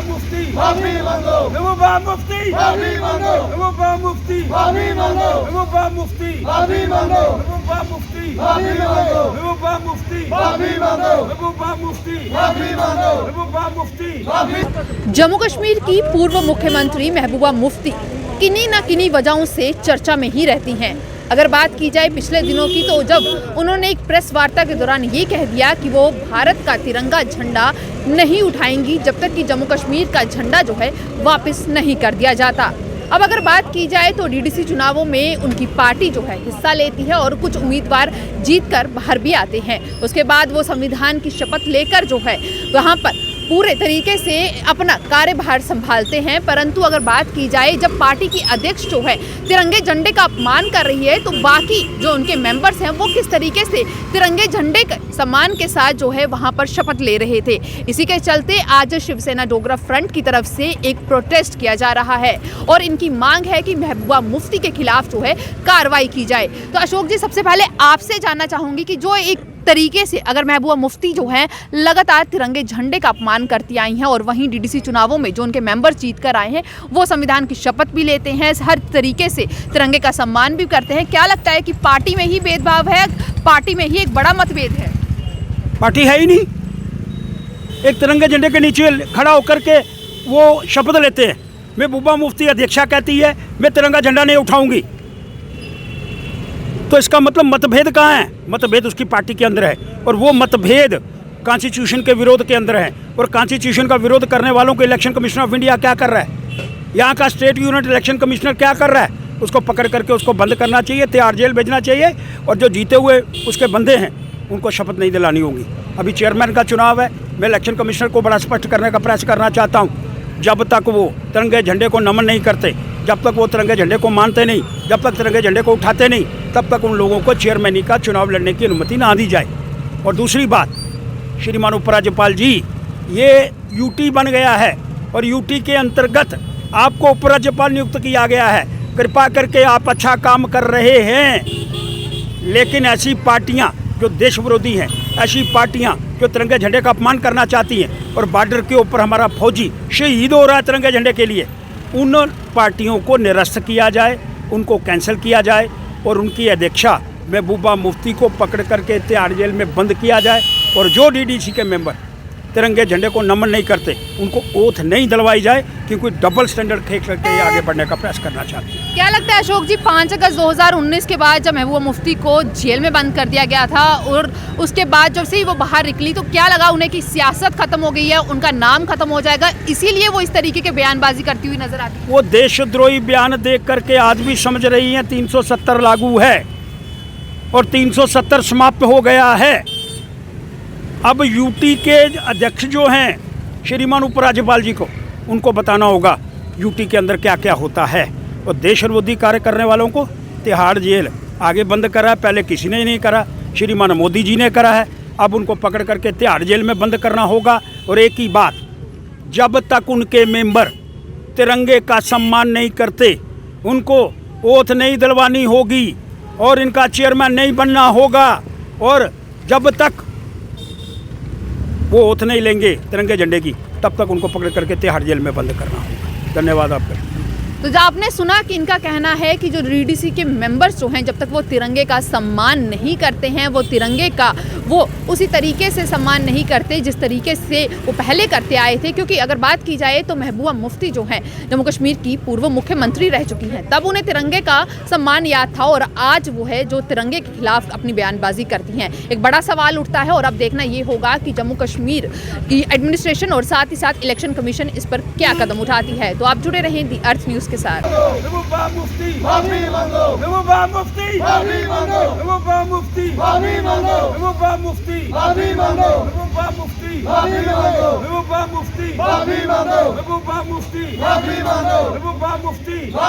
मुफ्ती माफी मांगो, महबूबा मुफ्ती माफी मांगो, महबूबा मुफ्ती माफी मांगो, महबूबा मुफ्ती माफी मांगो, महबूबा मुफ्ती माफी मांगो, महबूबा मुफ्ती माफी मांगो, महबूबा मुफ्ती माफी मांगो, महबूबा मुफ्ती माफी। जम्मू कश्मीर की पूर्व मुख्यमंत्री महबूबा मुफ्ती किन्हीं न किन्हीं वजहों से चर्चा में ही रहती हैं। अगर बात की जाए पिछले दिनों की, तो जब उन्होंने एक प्रेस वार्ता के दौरान ये कह दिया कि वो भारत का तिरंगा झंडा नहीं उठाएंगी जब तक कि जम्मू कश्मीर का झंडा जो है वापस नहीं कर दिया जाता। अब अगर बात की जाए तो डीडीसी चुनावों में उनकी पार्टी जो है हिस्सा लेती है और कुछ उम्मीदवार जीतकर बाहर भी आते हैं। उसके बाद वो संविधान की शपथ लेकर जो है वहाँ पर पूरे तरीके से अपना कार्यभार संभालते हैं। परंतु अगर बात की जाए, जब पार्टी की अध्यक्ष जो है तिरंगे झंडे का अपमान कर रही है, तो बाकी जो उनके मेंबर्स हैं वो किस तरीके से तिरंगे झंडे के सम्मान के साथ जो है वहां पर शपथ ले रहे थे। इसी के चलते आज शिवसेना डोगरा फ्रंट की तरफ से एक प्रोटेस्ट किया जा रहा है और इनकी मांग है कि महबूबा मुफ्ती के खिलाफ जो है कार्रवाई की जाए। तो अशोक जी, सबसे पहले आपसे जानना चाहूंगी कि जो एक तरीके से अगर महबूबा मुफ्ती जो है लगातार तिरंगे झंडे का अपमान करती आई हैं और वहीं डीडीसी चुनावों में जो उनके मेंबर जीत कर आए हैं वो संविधान की शपथ भी लेते हैं, हर तरीके से तिरंगे का सम्मान भी करते हैं, क्या लगता है कि पार्टी में ही भेदभाव है, पार्टी में ही एक बड़ा मतभेद है? पार्टी है ही नहीं। एक तिरंगे झंडे के नीचे खड़ा होकर के वो शपथ लेते हैं। महबूबा मुफ्ती अध्यक्षा कहती है मैं तिरंगा झंडा नहीं उठाऊंगी, तो इसका मतलब मतभेद कहाँ है? मतभेद उसकी पार्टी के अंदर है और वो मतभेद कॉन्स्टिट्यूशन के विरोध के अंदर है। और कॉन्स्टिट्यूशन का विरोध करने वालों को इलेक्शन कमीशन ऑफ इंडिया क्या कर रहा है? यहाँ का स्टेट यूनिट इलेक्शन कमिश्नर क्या कर रहा है? उसको पकड़ करके उसको बंद करना चाहिए, तिहाड़ जेल भेजना चाहिए और जो जीते हुए उसके बंदे हैं उनको शपथ नहीं दिलानी होगी। अभी चेयरमैन का चुनाव है, मैं इलेक्शन कमिश्नर को बड़ा स्पष्ट करने का प्रयास करना चाहता हूँ। जब तक वो तिरंगे झंडे को नमन नहीं करते, जब तक वो तिरंगे झंडे को मानते नहीं, जब तक तिरंगे झंडे को उठाते नहीं, तब तक उन लोगों को चेयरमैनी का चुनाव लड़ने की अनुमति ना दी जाए। और दूसरी बात, श्रीमान उपराज्यपाल जी, ये यूटी बन गया है और यूटी के अंतर्गत आपको उपराज्यपाल नियुक्त किया गया है। कृपा करके आप अच्छा काम कर रहे हैं, लेकिन ऐसी पार्टियां जो देश विरोधी हैं, ऐसी पार्टियां जो तिरंगे झंडे का अपमान करना चाहती हैं और बॉर्डर के ऊपर हमारा फौजी शहीद हो रहा है तिरंगे झंडे के लिए, उन पार्टियों को निरस्त किया जाए, उनको कैंसिल किया जाए और उनकी अध्यक्षा महबूबा मुफ्ती को पकड़ करके तिहाड़ जेल में बंद किया जाए। और जो डीडीसी के मेंबर तिरंगे झंडे को नमन नहीं करते उनको ओथ नहीं दिलवाई जाए, क्योंकि डबल स्टैंडर्ड खेल करके आगे बढ़ने का प्रयास करना चाहते हैं। क्या लगता है अशोक जी, 5 अगस्त 2019 के बाद जब महबूबा मुफ्ती को जेल में बंद कर दिया गया था और उसके बाद जब से ही वो बाहर निकली, तो क्या लगा उन्हें कि सियासत खत्म हो गई है, उनका नाम खत्म हो जाएगा, इसीलिए वो इस तरीके के बयानबाजी करती हुई नजर आती है? वो देशद्रोही बयान देख करके आज भी समझ रही हैं 370 लागू है और 370 समाप्त हो गया है। अब यूटी के अध्यक्ष जो हैं श्रीमान उपराज्यपाल जी को, उनको बताना होगा यूटी के अंदर क्या क्या होता है। और देश विरोधी कार्य करने वालों को तिहाड़ जेल आगे बंद करा है, पहले किसी ने नहीं करा, श्रीमान मोदी जी ने करा है। अब उनको पकड़ करके तिहाड़ जेल में बंद करना होगा। और एक ही बात, जब तक उनके मेंबर तिरंगे का सम्मान नहीं करते उनको ओथ नहीं दिलवानी होगी और इनका चेयरमैन नहीं बनना होगा। और जब तक वो ओथ नहीं लेंगे तिरंगे झंडे की, तब तक उनको पकड़ करके तिहाड़ जेल में बंद करना होगा। धन्यवाद आपका। तो जब आपने सुना कि इनका कहना है कि जो डीडीसी के मेंबर्स जो हैं, जब तक वो तिरंगे का सम्मान नहीं करते हैं, वो तिरंगे का वो उसी तरीके से सम्मान नहीं करते जिस तरीके से वो पहले करते आए थे। क्योंकि अगर बात की जाए तो महबूबा मुफ्ती जो हैं जम्मू कश्मीर की पूर्व मुख्यमंत्री रह चुकी हैं, तब उन्हें तिरंगे का सम्मान याद था और आज वो है जो तिरंगे के खिलाफ अपनी बयानबाजी करती हैं। एक बड़ा सवाल उठता है और अब देखना ये होगा कि जम्मू कश्मीर की एडमिनिस्ट्रेशन और साथ ही साथ इलेक्शन कमीशन इस पर क्या कदम उठाती है। तो आप जुड़े रहें दी अर्थ न्यूज़ के साथ। महबूबा मुफ्ती माफी मांगो, महबूबा मुफ्ती माफी मांगो, महबूबा मुफ्ती माफी मांगो, महबूबा मुफ्ती माफी मांगो, महबूबा मुफ्ती माफी मांगो, महबूबा मुफ्ती माफी मांगो, महबूबा मुफ्ती माफी मांगो, महबूबा मुफ्ती।